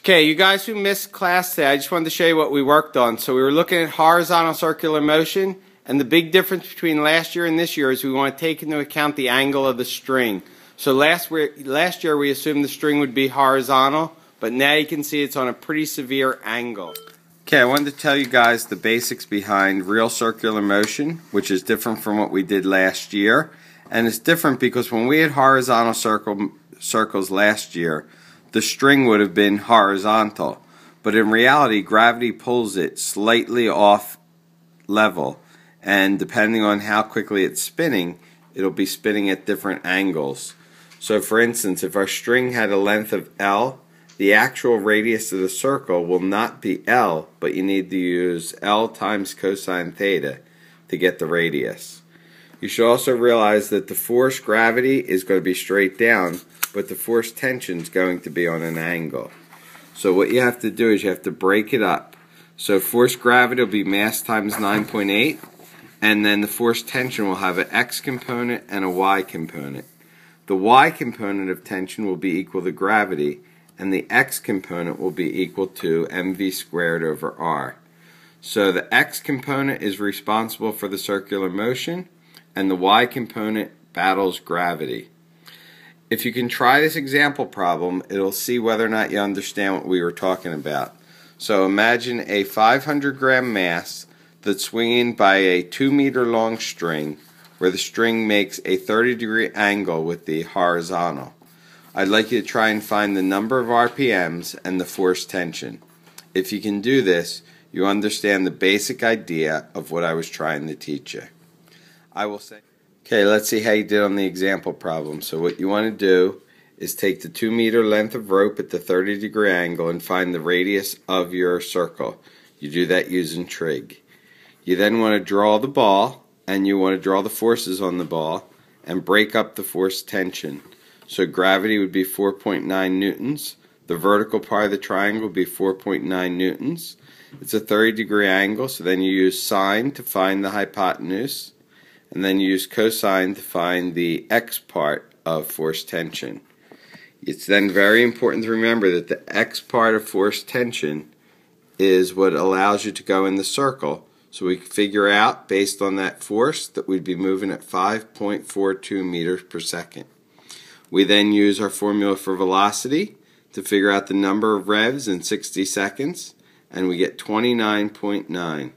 Okay, you guys who missed class today, I just wanted to show you what we worked on. So we were looking at horizontal circular motion, and the big difference between last year and this year is we want to take into account the angle of the string. So last year we assumed the string would be horizontal, but now you can see it's on a pretty severe angle. Okay, I wanted to tell you guys the basics behind real circular motion, which is different from what we did last year. And it's different because when we had horizontal circles last year, the string would have been horizontal, but in reality gravity pulls it slightly off level, and depending on how quickly it's spinning, it'll be spinning at different angles. So for instance, if our string had a length of L, the actual radius of the circle will not be L, but you need to use L times cosine theta to get the radius. You should also realize that the force gravity is going to be straight down, but the force tension is going to be on an angle. So what you have to do is you have to break it up. So force gravity will be mass times 9.8, and then the force tension will have an x component and a y component. The y component of tension will be equal to gravity, and the x component will be equal to mv squared over r. So the x component is responsible for the circular motion, and the y component battles gravity. If you can try this example problem, it'll see whether or not you understand what we were talking about. So imagine a 500-gram mass that's swinging by a 2-meter long string, where the string makes a 30-degree angle with the horizontal. I'd like you to try and find the number of RPMs and the force tension. If you can do this, you understand the basic idea of what I was trying to teach you. I will say, okay, let's see how you did on the example problem. So what you want to do is take the 2-meter length of rope at the 30-degree angle and find the radius of your circle. You do that using trig. You then want to draw the ball, and you want to draw the forces on the ball and break up the force tension. So gravity would be 4.9 newtons. The vertical part of the triangle would be 4.9 newtons. It's a 30-degree angle, so then you use sine to find the hypotenuse, and then you use cosine to find the x part of force tension. It's then very important to remember that the x part of force tension is what allows you to go in the circle. So we can figure out, based on that force, that we'd be moving at 5.42 meters per second. We then use our formula for velocity to figure out the number of revs in 60 seconds, and we get 29.9.